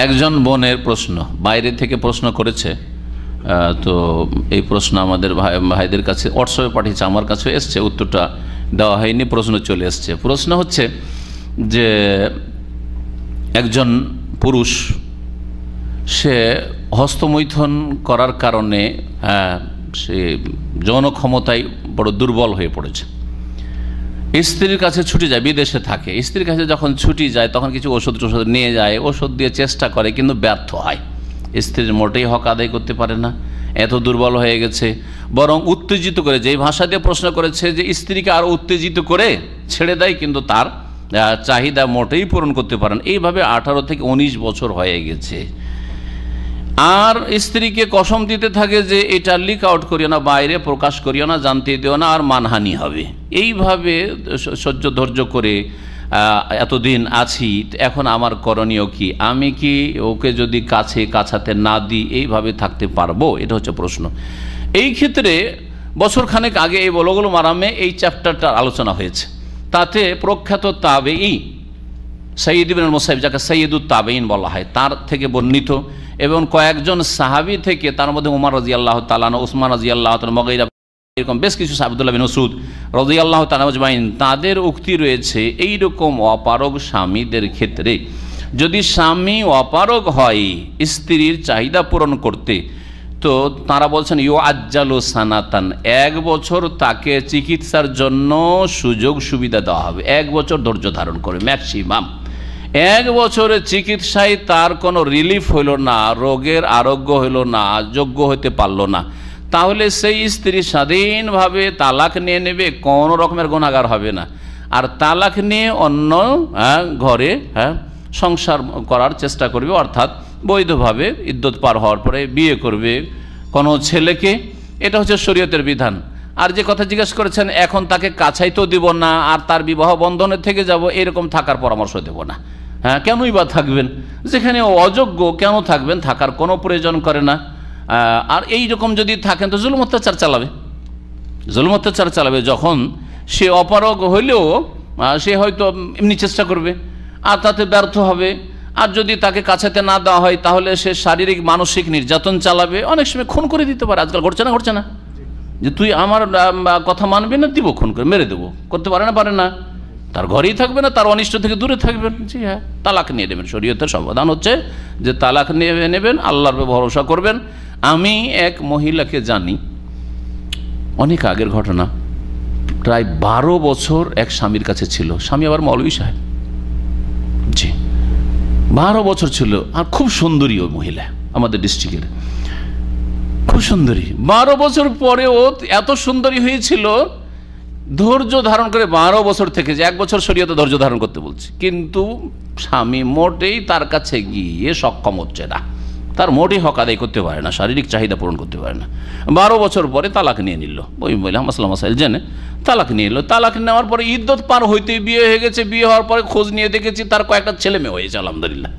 একজন বোনের প্রশ্ন বাইরে থেকে প্রশ্ন করেছে, তো এই প্রশ্ন আমাদের ভাইদের কাছে হোয়াটসঅ্যাপে পাঠিয়েছে, আমার কাছে এসছে, উত্তরটা দেওয়া হয়নি, প্রশ্ন চলে এসছে। প্রশ্ন হচ্ছে যে একজন পুরুষ সে হস্তমৈথুন করার কারণে সে যৌন ক্ষমতায় বড় দুর্বল হয়ে পড়েছে। স্ত্রীর কাছে ছুটি যায়, বিদেশে থাকে, স্ত্রীর কাছে যখন ছুটি যায় তখন কিছু ওষুধ নিয়ে যায়, ওষুধ দিয়ে চেষ্টা করে কিন্তু ব্যর্থ হয়। স্ত্রীর মোটেই হক আদায় করতে পারে না, এত দুর্বল হয়ে গেছে। বরং উত্তেজিত করে, যেই ভাষা দিয়ে প্রশ্ন করেছে যে স্ত্রীকে আরও উত্তেজিত করে ছেড়ে দেয়, কিন্তু তার চাহিদা মোটেই পূরণ করতে পারেন। এইভাবে 18 থেকে 19 বছর হয়ে গেছে। আর স্ত্রীকে কসম দিতে থাকে যে এটা লিক আউট করিও না, বাইরে প্রকাশ করিও না, জানতে দিও না, আর মানহানি হবে। এইভাবে সহ্য ধৈর্য করে এতদিন আছি, এখন আমার করণীয় কি? আমি কি ওকে যদি কাছাতে না দিই এইভাবে থাকতে পারবো? এটা হচ্ছে প্রশ্ন। এই ক্ষেত্রে বছরখানেক আগে এই বুলুগুল মারামে এই চ্যাপ্টারটার আলোচনা হয়েছে। তাতে প্রখ্যাত তাবেঈ সৈয়দ ইবনে মুসাইব, যাকে সৈয়দুত তাবেঈন বলা হয়, তার থেকে বর্ণিত এবং কয়েকজন সাহাবী থেকে, তার মধ্যে উমর রাদিয়াল্লাহু তাআলা, উসমান রাদিয়াল্লাহু তাআলা, মুগীরা, এরকম বেশ কিছু আব্দুল্লাহ বিন মাসউদ রাদিয়াল্লাহু তাআলা আজমাইন, তাদের উক্তি রয়েছে এইরকম অপারগ স্বামীদের ক্ষেত্রে যদি স্বামী অপারগ হয় স্ত্রীর চাহিদা পূরণ করতে, তো তারা বলছেন ইউআজ্জালু সানাতান, 1 বছর তাকে চিকিৎসার জন্য সুযোগ সুবিধা দেওয়া হবে। 1 বছর ধৈর্য ধারণ করে ম্যাক্সিমাম। 1 বছরের চিকিৎসায় তার কোনো রিলিফ হইল না, রোগের আরোগ্য হইল না, যোগ্য হতে পারল না, তাহলে সেই স্ত্রী স্বাধীনভাবে তালাক নিয়ে নেবে, কোনো রকমের গুনাহগার হবে না। আর তালাক নিয়ে অন্য ঘরে সংসার করার চেষ্টা করবে, অর্থাৎ বৈধভাবে ইদ্যত পার হওয়ার পরে বিয়ে করবে কোনো ছেলেকে। এটা হচ্ছে শরীয়তের বিধান। আর যে কথা জিজ্ঞেস করেছেন, এখন তাকে কাছাই তো দিব না আর তার বিবাহ বন্ধনে থেকে যাব, এরকম থাকার পরামর্শ দেব না। কেনই বা থাকবেন? যেখানে অযোগ্য কেন থাকবেন? থাকার কোনো প্রয়োজন করে না। আর এই রকম যদি থাকেন তো জুলুম অত্যাচার চালাবে। যখন সে অপারগ হইলেও সে হয়তো এমনি চেষ্টা করবে আর তাতে ব্যর্থ হবে। আর যদি তাকে কাছাতে না দেওয়া হয় তাহলে সে শারীরিক মানসিক নির্যাতন চালাবে, অনেক সময় খুন করে দিতে পারে। আজকাল ঘটছে না যে তুই আমার কথা মানবি না, দিব, খুন করে মেরে দেবো, করতে পারে না, তার ঘরেই থাকবে না, তার অনিষ্ট থেকে দূরে থাকবেন। জি হ্যাঁ, তালাক নিয়ে নেবেন। শরীয়তের সমাধান হচ্ছে যে তালাক নিয়ে নেবেন, আল্লাহর উপর ভরসা করবেন। আমি এক মহিলাকে জানি, অনেক আগের ঘটনা, প্রায় 12 বছর এক স্বামীর কাছে ছিল। স্বামী আবার মৌলভী সাহেব। জি, 12 বছর ছিল। আর খুব সুন্দরী ওই মহিলা, আমাদের ডিস্ট্রিক্টের খুব সুন্দরী। 12 বছর পরেও এত সুন্দরী হয়েছিল, ধৈর্য ধারণ করে 12 বছর থেকে, যে 1 বছর শরীয়তে ধৈর্য ধারণ করতে বলছে, কিন্তু স্বামী মোটেই তার কাছে গিয়ে সক্ষম হচ্ছে না, তার মোটেই হক আদায় করতে পারে না, শারীরিক চাহিদা পূরণ করতে পারে না। 12 বছর পরে তালাক নিয়ে নিল। ওই মহিলা মাসলা মাসাইল জেনে তালাক নিয়ে এলো। তালাক নেওয়ার পরে ইদ্যত পার হইতেই বিয়ে হয়ে গেছে। বিয়ে হওয়ার পরে খোঁজ নিয়ে দেখেছি তার কয়েকটা ছেলে মেয়ে হয়েছে, আলহামদুলিল্লাহ।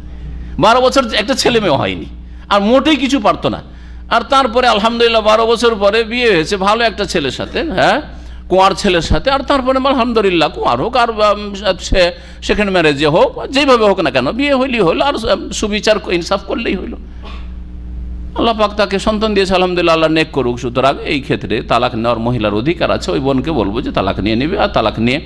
12 বছর একটা ছেলে মেয়ে হয়নি, আর মোটেই কিছু পারতো না। আর তারপরে আলহামদুলিল্লাহ 12 বছর পরে বিয়ে হয়েছে ভালো একটা ছেলের সাথে, কুয়ার ছেলের সাথে। আর তারপরে আলহামদুলিল্লাহ কুয়ার হোক আর সেকেন্ড ম্যারেজে হোক, যেভাবে হোক না কেন, বিয়ে হইলেই হইলো, আর সুবিচার ইনসাফ করলেই হইলো। আল্লাহ পাক তাকে সন্তান দিয়েছে, আলহামদুলিল্লাহ, আল্লাহ নেক করুক। সুতরাং এই ক্ষেত্রে তালাক নেওয়ার মহিলার অধিকার আছে। ওই বোনকে বলবো যে তালাক নিয়ে নেবে, আর তালাক নিয়ে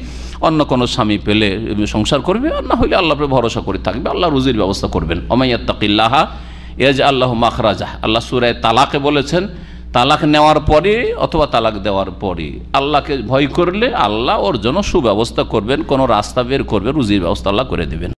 অন্য কোনো স্বামী পেলে সংসার করবে, আর না হইলে আল্লাহর উপর ভরসা করে থাকবে, আল্লাহ রুজির ব্যবস্থা করবেন। ওমাইয়াত্তাকিল্লাহ ইয়াজআল্লাহু মাখরাজা, আল্লাহ সূরা তালাকে বলেছেন। তালাক নেওয়ার পরে অথবা তালাক দেওয়ার পরে আল্লাহকে ভয় করলে আল্লাহ ওর জন্য সুব্যবস্থা করবেন, কোনো রাস্তা বের করবে, রুজির ব্যবস্থা আল্লাহ করে দেবেন।